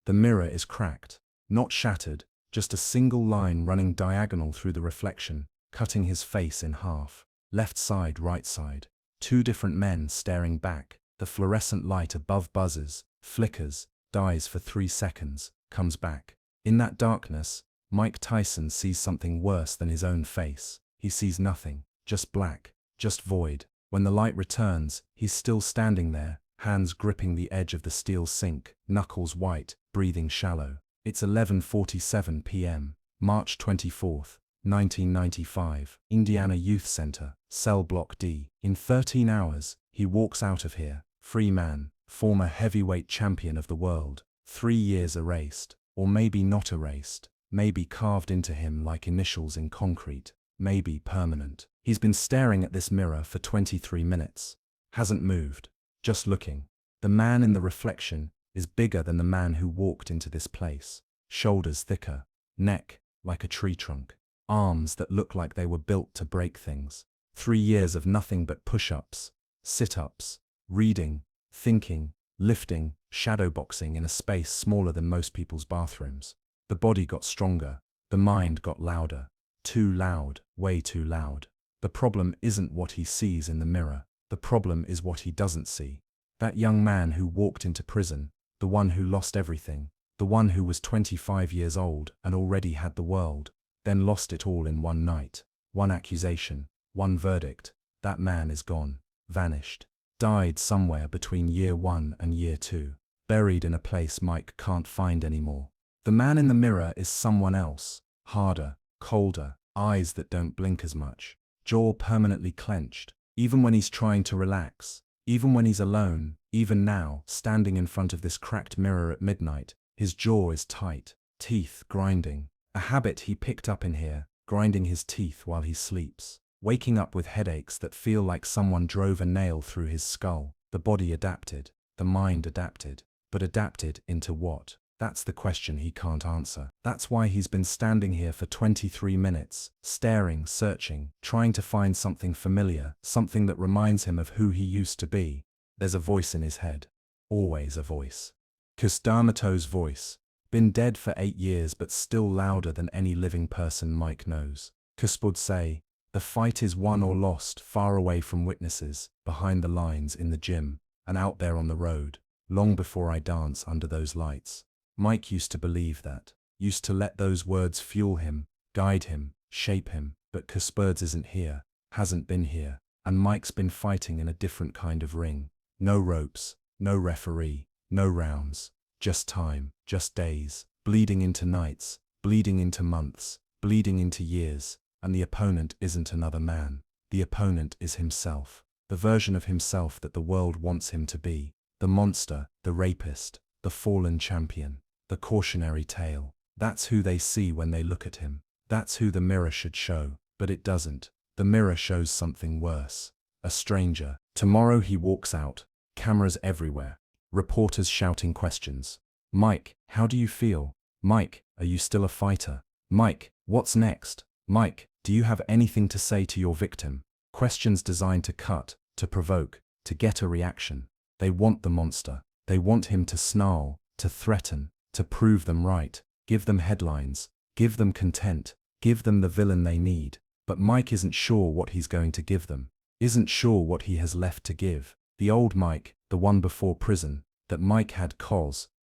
The mirror is cracked. Not shattered, just a single line running diagonal through the reflection, cutting his face in half. Left side, right side. Two different men staring back. The fluorescent light above buzzes, flickers, dies for 3 seconds, comes back. In that darkness, Mike Tyson sees something worse than his own face. He sees nothing, just black, just void. When the light returns, he's still standing there, hands gripping the edge of the steel sink, knuckles white, breathing shallow. It's 11:47 p.m., March 24th, 1995, Indiana Youth Center, Cell Block D. In 13 hours, he walks out of here, free man, former heavyweight champion of the world. 3 years erased, or maybe not erased, maybe carved into him like initials in concrete, maybe permanent. He's been staring at this mirror for 23 minutes. Hasn't moved, just looking. The man in the reflection is bigger than the man who walked into this place. Shoulders thicker, neck like a tree trunk, arms that look like they were built to break things. 3 years of nothing but push-ups, sit-ups, reading, thinking, lifting, shadowboxing in a space smaller than most people's bathrooms. The body got stronger, the mind got louder. Too loud, way too loud. The problem isn't what he sees in the mirror, the problem is what he doesn't see. That young man who walked into prison, the one who lost everything, the one who was 25 years old and already had the world, then lost it all in one night. One accusation, one verdict. That man is gone, vanished, died somewhere between year 1 and year 2, buried in a place Mike can't find anymore. The man in the mirror is someone else, harder, colder, eyes that don't blink as much, jaw permanently clenched, even when he's trying to relax, even when he's alone, even now, standing in front of this cracked mirror at midnight, his jaw is tight, teeth grinding, a habit he picked up in here, grinding his teeth while he sleeps, waking up with headaches that feel like someone drove a nail through his skull. The body adapted, the mind adapted, but adapted into what? That's the question he can't answer. That's why he's been standing here for 23 minutes, staring, searching, trying to find something familiar, something that reminds him of who he used to be. There's a voice in his head. Always a voice. Cus D'Amato's voice. Been dead for 8 years but still louder than any living person Mike knows. Cus would say, the fight is won or lost, far away from witnesses, behind the lines, in the gym, and out there on the road, long before I dance under those lights. Mike used to believe that, used to let those words fuel him, guide him, shape him, but Cus isn't here, hasn't been here, and Mike's been fighting in a different kind of ring. No ropes, no referee, no rounds, just time, just days, bleeding into nights, bleeding into months, bleeding into years, and the opponent isn't another man. The opponent is himself, the version of himself that the world wants him to be, the monster, the rapist, the fallen champion, the cautionary tale. That's who they see when they look at him. That's who the mirror should show, but it doesn't. The mirror shows something worse. A stranger. Tomorrow he walks out, cameras everywhere, reporters shouting questions. Mike, how do you feel? Mike, are you still a fighter? Mike, what's next? Mike, do you have anything to say to your victim? Questions designed to cut, to provoke, to get a reaction. They want the monster. They want him to snarl, to threaten, to prove them right, give them headlines, give them content, give them the villain they need. But Mike isn't sure what he's going to give them, isn't sure what he has left to give. The old Mike, the one before prison, that Mike had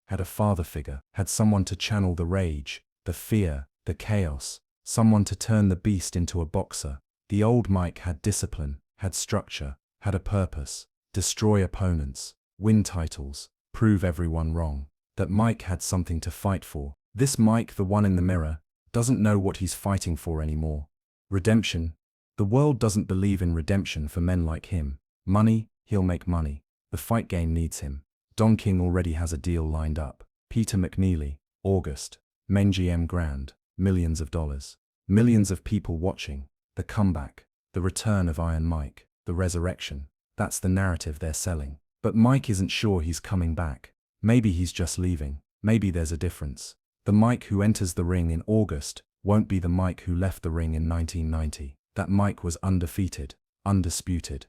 had a father figure, had someone to channel the rage, the fear, the chaos, someone to turn the beast into a boxer. The old Mike had discipline, had structure, had a purpose, destroy opponents, win titles, prove everyone wrong. That Mike had something to fight for. This Mike, the one in the mirror, doesn't know what he's fighting for anymore. Redemption. The world doesn't believe in redemption for men like him. Money, he'll make money. The fight game needs him. Don King already has a deal lined up. Peter McNeely, August, MGM Grand, millions of dollars. Millions of people watching. The comeback. The return of Iron Mike. The resurrection. That's the narrative they're selling. But Mike isn't sure he's coming back. Maybe he's just leaving. Maybe there's a difference. The Mike who enters the ring in August won't be the Mike who left the ring in 1990. That Mike was undefeated, undisputed,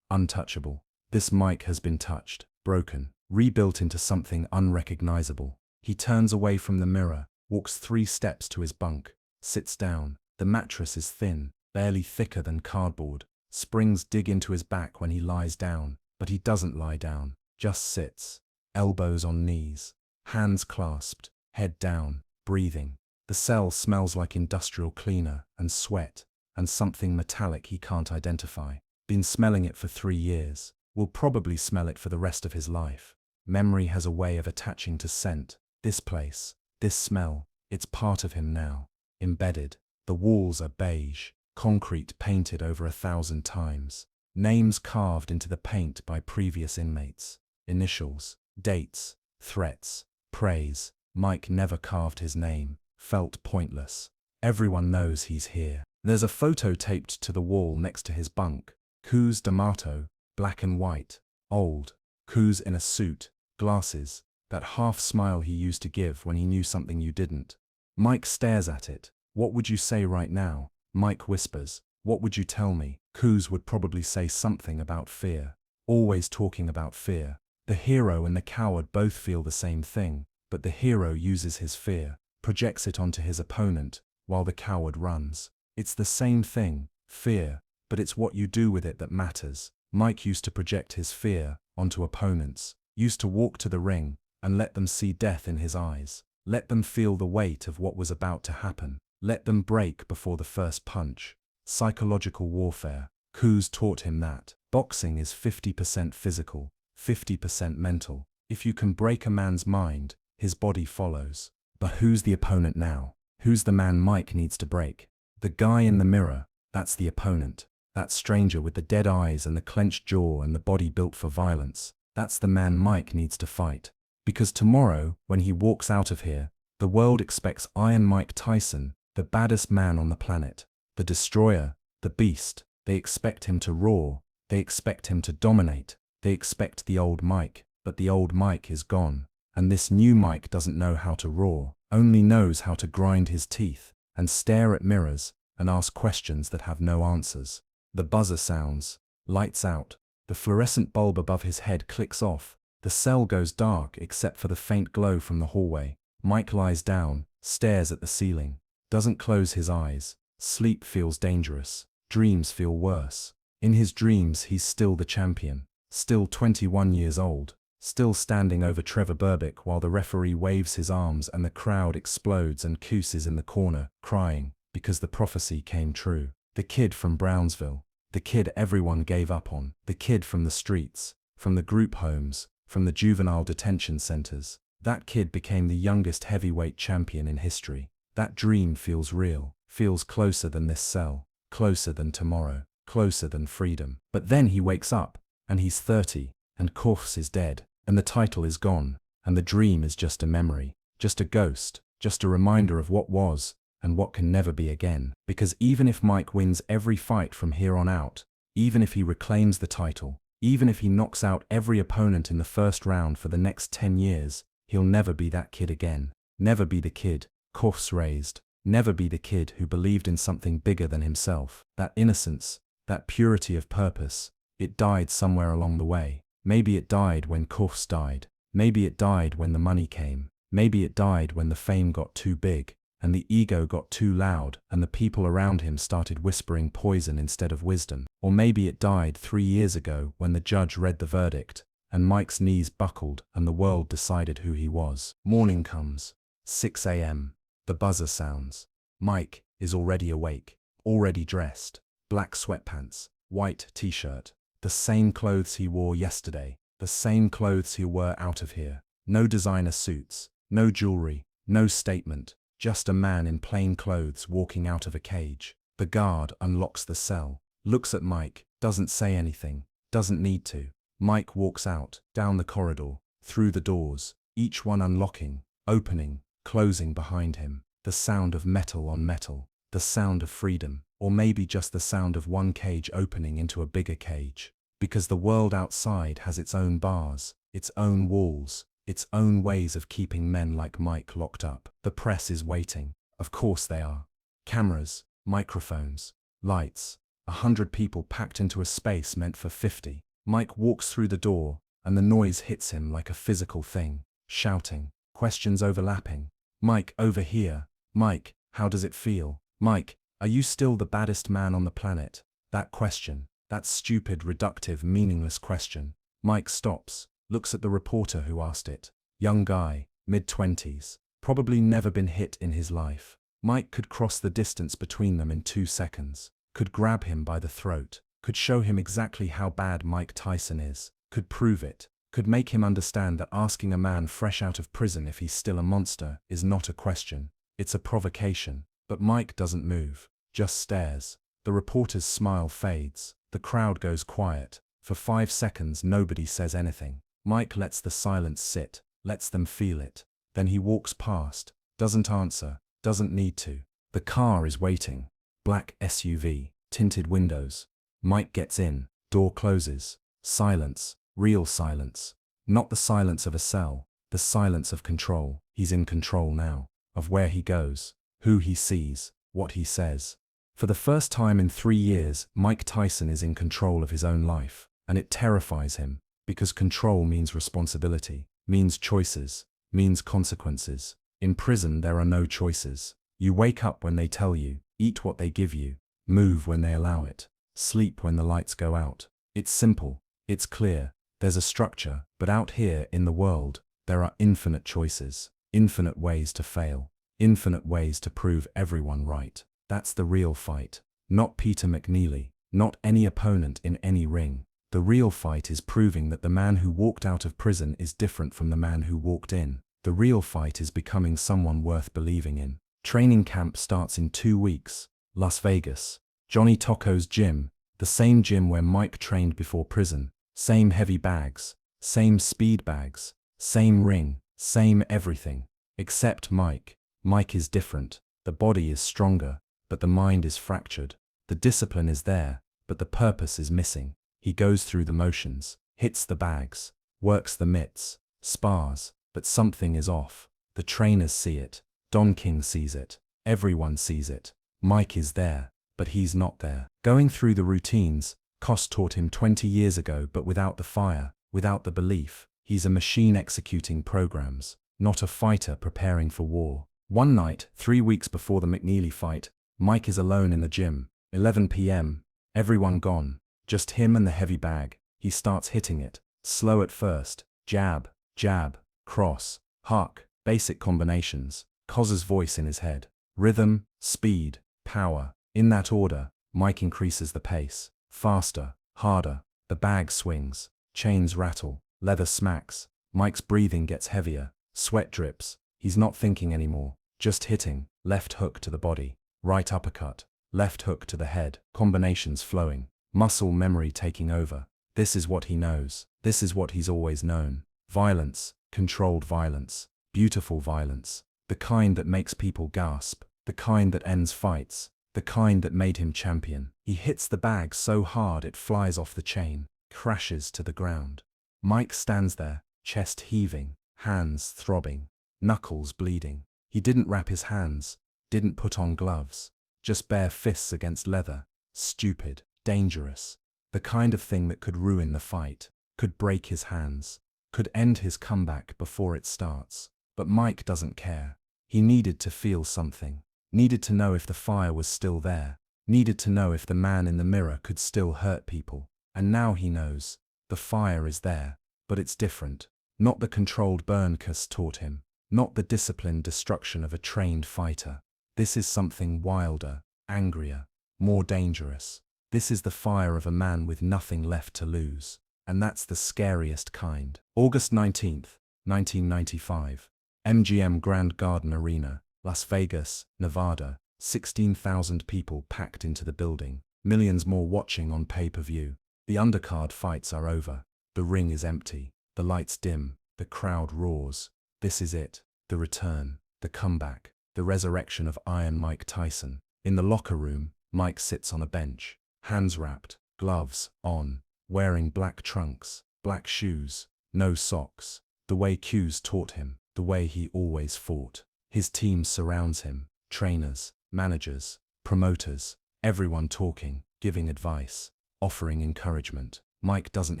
untouchable. This Mike has been touched, broken, rebuilt into something unrecognizable. He turns away from the mirror, walks 3 steps to his bunk, sits down. The mattress is thin, barely thicker than cardboard. Springs dig into his back when he lies down, but he doesn't lie down, just sits, elbows on knees, hands clasped, head down, breathing. The cell smells like industrial cleaner and sweat and something metallic he can't identify. Been smelling it for 3 years. Will probably smell it for the rest of his life. Memory has a way of attaching to scent. This place, this smell, it's part of him now. Embedded. The walls are beige, concrete painted over 1,000 times. Names carved into the paint by previous inmates. Initials, dates, threats, praise. Mike never carved his name. Felt pointless. Everyone knows he's here. There's a photo taped to the wall next to his bunk. Cus D'Amato, black and white, old. Cus in a suit, glasses, that half smile he used to give when he knew something you didn't. Mike stares at it. What would you say right now? Mike whispers. What would you tell me? Cus would probably say something about fear. Always talking about fear. The hero and the coward both feel the same thing, but the hero uses his fear, projects it onto his opponent, while the coward runs. It's the same thing, fear, but it's what you do with it that matters. Mike used to project his fear onto opponents, used to walk to the ring and let them see death in his eyes, let them feel the weight of what was about to happen, let them break before the first punch. Psychological warfare. Cus taught him that. Boxing is 50% physical, 50% mental. If you can break a man's mind, his body follows. But who's the opponent now? Who's the man Mike needs to break? The guy in the mirror, that's the opponent. That stranger with the dead eyes and the clenched jaw and the body built for violence. That's the man Mike needs to fight. Because tomorrow, when he walks out of here, the world expects Iron Mike Tyson, the baddest man on the planet. The destroyer, the beast. They expect him to roar. They expect him to dominate. They expect the old Mike, but the old Mike is gone. And this new Mike doesn't know how to roar, only knows how to grind his teeth and stare at mirrors and ask questions that have no answers. The buzzer sounds. Lights out. The fluorescent bulb above his head clicks off. The cell goes dark except for the faint glow from the hallway. Mike lies down, stares at the ceiling, doesn't close his eyes. Sleep feels dangerous. Dreams feel worse. In his dreams he's still the champion, still 21 years old, still standing over Trevor Berbick while the referee waves his arms and the crowd explodes and Cus is in the corner, crying, because the prophecy came true. The kid from Brownsville, the kid everyone gave up on, the kid from the streets, from the group homes, from the juvenile detention centers. That kid became the youngest heavyweight champion in history. That dream feels real, feels closer than this cell, closer than tomorrow, closer than freedom. But then he wakes up, and he's 30, and Cus is dead, and the title is gone, and the dream is just a memory, just a ghost, just a reminder of what was, and what can never be again. Because even if Mike wins every fight from here on out, even if he reclaims the title, even if he knocks out every opponent in the first round for the next 10 years, he'll never be that kid again. Never be the kid Cus raised. Never be the kid who believed in something bigger than himself. That innocence, that purity of purpose, it died somewhere along the way. Maybe it died when Cus died. Maybe it died when the money came. Maybe it died when the fame got too big, and the ego got too loud, and the people around him started whispering poison instead of wisdom. Or maybe it died 3 years ago when the judge read the verdict, and Mike's knees buckled and the world decided who he was. Morning comes. 6 a.m. The buzzer sounds. Mike is already awake, already dressed. Black sweatpants, white t-shirt, the same clothes he wore yesterday, the same clothes he wore out of here. No designer suits, no jewelry, no statement, just a man in plain clothes walking out of a cage. The guard unlocks the cell, looks at Mike, doesn't say anything, doesn't need to. Mike walks out, down the corridor, through the doors, each one unlocking, opening, closing behind him. The sound of metal on metal, the sound of freedom, or maybe just the sound of one cage opening into a bigger cage. Because the world outside has its own bars, its own walls, its own ways of keeping men like Mike locked up. The press is waiting. Of course they are. Cameras, microphones, lights, 100 people packed into a space meant for 50. Mike walks through the door, and the noise hits him like a physical thing. Shouting, questions overlapping. Mike, over here. Mike, how does it feel? Mike, are you still the baddest man on the planet? That question, that stupid, reductive, meaningless question. Mike stops, looks at the reporter who asked it. Young guy, mid-20s, probably never been hit in his life. Mike could cross the distance between them in 2 seconds, could grab him by the throat, could show him exactly how bad Mike Tyson is, could prove it, could make him understand that asking a man fresh out of prison if he's still a monster is not a question, it's a provocation. But Mike doesn't move, just stares. The reporter's smile fades, the crowd goes quiet. For 5 seconds nobody says anything. Mike lets the silence sit, lets them feel it. Then he walks past, doesn't answer, doesn't need to. The car is waiting. Black SUV, tinted windows. Mike gets in, door closes. Silence, real silence. Not the silence of a cell, the silence of control. He's in control now, of where he goes, who he sees, what he says. For the first time in 3 years, Mike Tyson is in control of his own life, and it terrifies him, because control means responsibility, means choices, means consequences. In prison there are no choices. You wake up when they tell you, eat what they give you, move when they allow it, sleep when the lights go out. It's simple, it's clear, there's a structure, but out here in the world, there are infinite choices, infinite ways to fail, infinite ways to prove everyone right. That's the real fight. Not Peter McNeely, not any opponent in any ring. The real fight is proving that the man who walked out of prison is different from the man who walked in. The real fight is becoming someone worth believing in. Training camp starts in 2 weeks. Las Vegas. Johnny Tocco's gym, the same gym where Mike trained before prison. Same heavy bags, same speed bags, same ring, same everything. Except Mike. Mike is different. The body is stronger, but the mind is fractured. The discipline is there, but the purpose is missing. He goes through the motions, hits the bags, works the mitts, spars, but something is off. The trainers see it. Don King sees it. Everyone sees it. Mike is there, but he's not there. Going through the routines, Cus taught him 20 years ago, but without the fire, without the belief. He's a machine executing programs, not a fighter preparing for war. One night, 3 weeks before the McNeely fight, Mike is alone in the gym. 11 p.m. Everyone gone. Just him and the heavy bag. He starts hitting it. Slow at first. Jab, jab, cross, huck, basic combinations. Cus's voice in his head. Rhythm, speed, power. In that order, Mike increases the pace. Faster, harder. The bag swings. Chains rattle. Leather smacks. Mike's breathing gets heavier. Sweat drips. He's not thinking anymore. Just hitting. Left hook to the body. Right uppercut. Left hook to the head. Combinations flowing. Muscle memory taking over. This is what he knows. This is what he's always known. Violence. Controlled violence. Beautiful violence. The kind that makes people gasp. The kind that ends fights. The kind that made him champion. He hits the bag so hard it flies off the chain. Crashes to the ground. Mike stands there, chest heaving, hands throbbing, knuckles bleeding. He didn't wrap his hands, didn't put on gloves. Just bare fists against leather. Stupid, dangerous. The kind of thing that could ruin the fight, could break his hands, could end his comeback before it starts. But Mike doesn't care. He needed to feel something. Needed to know if the fire was still there. Needed to know if the man in the mirror could still hurt people. And now he knows. The fire is there, but it's different. Not the controlled burn Cus taught him. Not the disciplined destruction of a trained fighter. This is something wilder, angrier, more dangerous. This is the fire of a man with nothing left to lose. And that's the scariest kind. August 19th, 1995. MGM Grand Garden Arena, Las Vegas, Nevada. 16,000 people packed into the building. Millions more watching on pay-per-view. The undercard fights are over. The ring is empty. The lights dim. The crowd roars. This is it. The return. The comeback. The resurrection of Iron Mike Tyson. In the locker room, Mike sits on a bench. Hands wrapped. Gloves on. Wearing black trunks. Black shoes. No socks. The way Cus taught him. The way he always fought. His team surrounds him. Trainers, managers, promoters. Everyone talking, giving advice, offering encouragement. Mike doesn't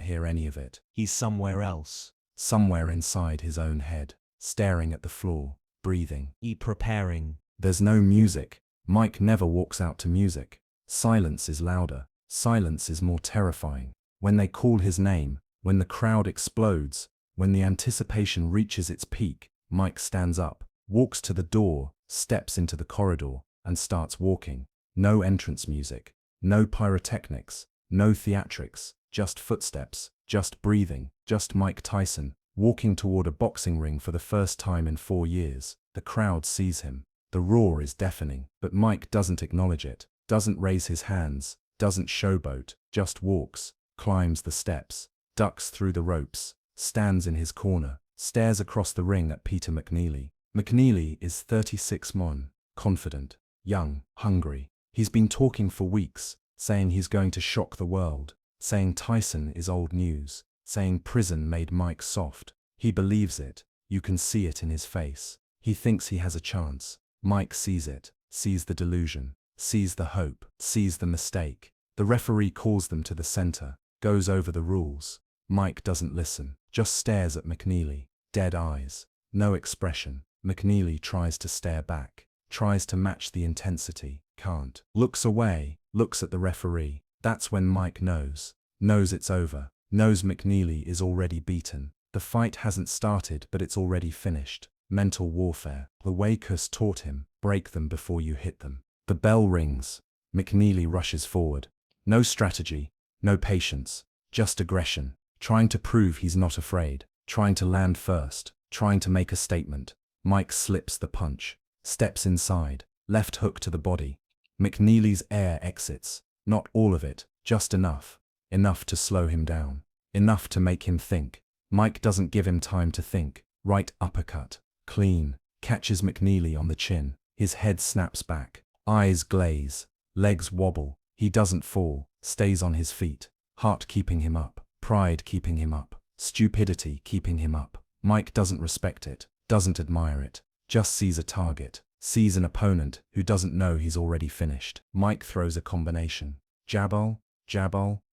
hear any of it. He's somewhere else. Somewhere inside his own head, staring at the floor, breathing. Preparing. There's no music. Mike never walks out to music. Silence is louder. Silence is more terrifying. When they call his name, when the crowd explodes, when the anticipation reaches its peak, Mike stands up, walks to the door, steps into the corridor, and starts walking. No entrance music, no pyrotechnics, no theatrics, just footsteps, just breathing, just Mike Tyson, walking toward a boxing ring for the first time in 4 years. The crowd sees him. The roar is deafening, but Mike doesn't acknowledge it, doesn't raise his hands, doesn't showboat, just walks, climbs the steps, ducks through the ropes, stands in his corner, stares across the ring at Peter McNeely. McNeely is 36 mon, confident, young, hungry. He's been talking for weeks, saying he's going to shock the world, saying Tyson is old news, saying prison made Mike soft. He believes it. You can see it in his face. He thinks he has a chance. Mike sees it, sees the delusion, sees the hope, sees the mistake. The referee calls them to the center, goes over the rules. Mike doesn't listen, just stares at McNeely, dead eyes, no expression. McNeely tries to stare back, tries to match the intensity, can't. Looks away, looks at the referee. That's when Mike knows it's over, knows McNeely is already beaten. The fight hasn't started, but it's already finished. Mental warfare, the way Cus taught him, break them before you hit them. The bell rings. McNeely rushes forward. No strategy, no patience, just aggression, trying to prove he's not afraid, trying to land first, trying to make a statement. Mike slips the punch, steps inside, left hook to the body. McNeely's air exits, not all of it, just enough. Enough to slow him down, enough to make him think. Mike doesn't give him time to think. Right uppercut, clean, catches McNeely on the chin. His head snaps back, eyes glaze, legs wobble. He doesn't fall, stays on his feet. Heart keeping him up, pride keeping him up, stupidity keeping him up. Mike doesn't respect it, doesn't admire it, just sees a target, sees an opponent who doesn't know he's already finished. Mike throws a combination. Jabal,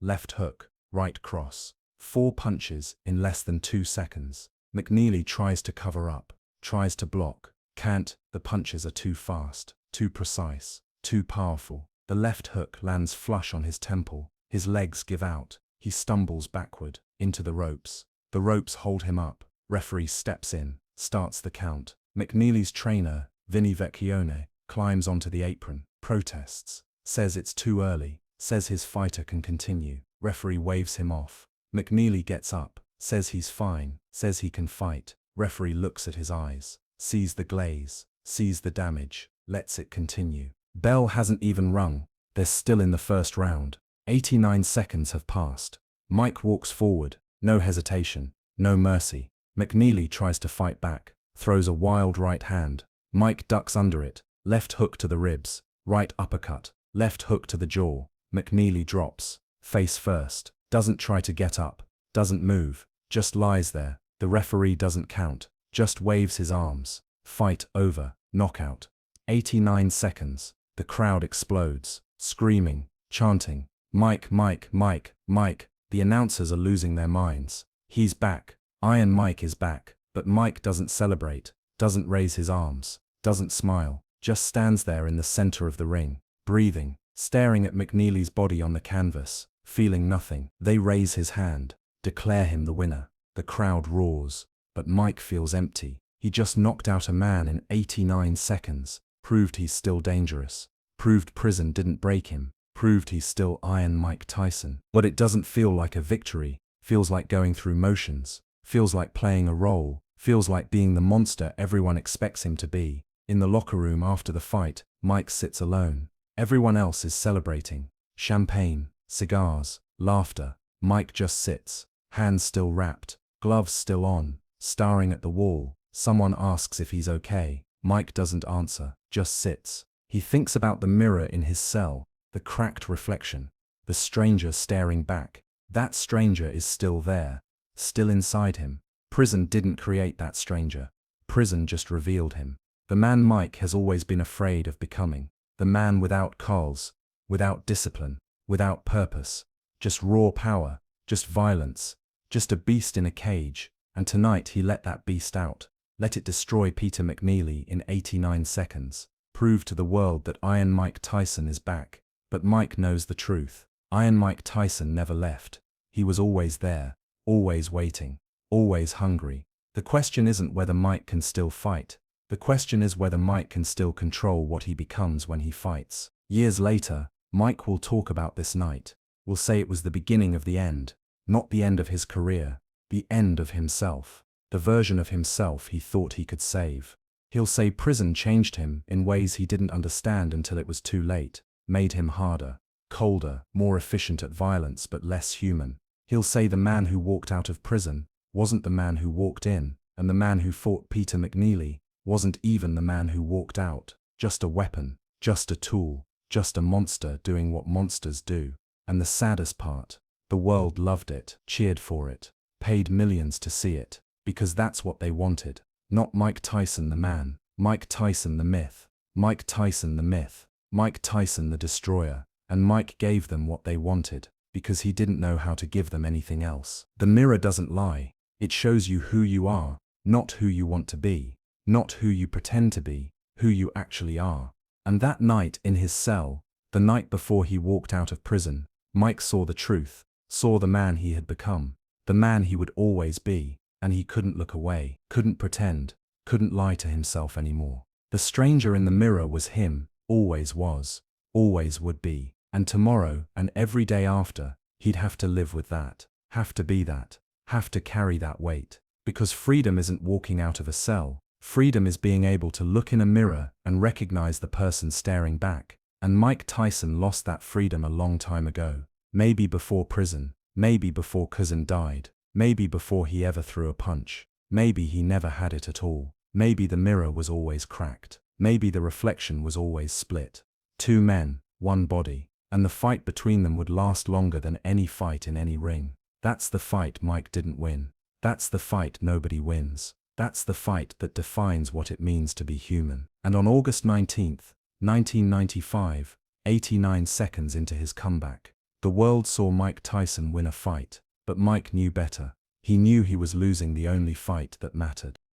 left hook, right cross. 4 punches in less than 2 seconds. McNeely tries to cover up, tries to block. Can't. The punches are too fast, too precise, too powerful. The left hook lands flush on his temple. His legs give out. He stumbles backward, into the ropes. The ropes hold him up. Referee steps in, starts the count. McNeely's trainer, Vinny Vecchione, climbs onto the apron, protests, says it's too early, says his fighter can continue. Referee waves him off. McNeely gets up, says he's fine, says he can fight. Referee looks at his eyes, sees the glaze, sees the damage, lets it continue. Bell hasn't even rung. They're still in the first round. 89 seconds have passed. Mike walks forward, no hesitation, no mercy. McNeely tries to fight back, throws a wild right hand. Mike ducks under it, left hook to the ribs, right uppercut, left hook to the jaw. McNeely drops, face first, doesn't try to get up, doesn't move, just lies there. The referee doesn't count, just waves his arms. Fight over, knockout. 89 seconds. The crowd explodes, screaming, chanting, Mike, Mike, Mike, Mike. The announcers are losing their minds. He's back. Iron Mike is back. But Mike doesn't celebrate, doesn't raise his arms, doesn't smile, just stands there in the center of the ring, breathing, staring at McNeely's body on the canvas, feeling nothing. They raise his hand, declare him the winner. The crowd roars, but Mike feels empty. He just knocked out a man in 89 seconds, proved he's still dangerous, proved prison didn't break him, proved he's still Iron Mike Tyson. But it doesn't feel like a victory, feels like going through motions, feels like playing a role, feels like being the monster everyone expects him to be. In the locker room after the fight, Mike sits alone. Everyone else is celebrating. Champagne, cigars, laughter. Mike just sits, hands still wrapped, gloves still on, staring at the wall. Someone asks if he's okay. Mike doesn't answer, just sits. He thinks about the mirror in his cell, the cracked reflection, the stranger staring back. That stranger is still there, still inside him. Prison didn't create that stranger. Prison just revealed him. The man Mike has always been afraid of becoming. The man without cause, without discipline, without purpose. Just raw power, just violence, just a beast in a cage, and tonight he let that beast out, let it destroy Peter McNeely in 89 seconds, prove to the world that Iron Mike Tyson is back. But Mike knows the truth. Iron Mike Tyson never left. He was always there, always waiting, always hungry. The question isn't whether Mike can still fight. The question is whether Mike can still control what he becomes when he fights. Years later, Mike will talk about this night, will say it was the beginning of the end, not the end of his career, the end of himself, the version of himself he thought he could save. He'll say prison changed him in ways he didn't understand until it was too late, made him harder, colder, more efficient at violence but less human. He'll say the man who walked out of prison wasn't the man who walked in, and the man who fought Peter McNeely wasn't even the man who walked out, just a weapon, just a tool, just a monster doing what monsters do. And the saddest part, the world loved it, cheered for it, paid millions to see it, because that's what they wanted. Not Mike Tyson the man, Mike Tyson the myth, Mike Tyson the myth, Mike Tyson the destroyer, and Mike gave them what they wanted, because he didn't know how to give them anything else. The mirror doesn't lie, it shows you who you are, not who you want to be, not who you pretend to be, who you actually are. And that night in his cell, the night before he walked out of prison, Mike saw the truth, saw the man he had become, the man he would always be, and he couldn't look away, couldn't pretend, couldn't lie to himself anymore. The stranger in the mirror was him, always was, always would be, and tomorrow and every day after, he'd have to live with that, have to be that, have to carry that weight. Because freedom isn't walking out of a cell, freedom is being able to look in a mirror and recognize the person staring back. And Mike Tyson lost that freedom a long time ago. Maybe before prison, maybe before cousin died, maybe before he ever threw a punch, maybe he never had it at all, maybe the mirror was always cracked, maybe the reflection was always split. Two men, one body, and the fight between them would last longer than any fight in any ring. That's the fight Mike didn't win. That's the fight nobody wins. That's the fight that defines what it means to be human. And on August 19th, 1995, 89 seconds into his comeback, the world saw Mike Tyson win a fight, but Mike knew better. He knew he was losing the only fight that mattered.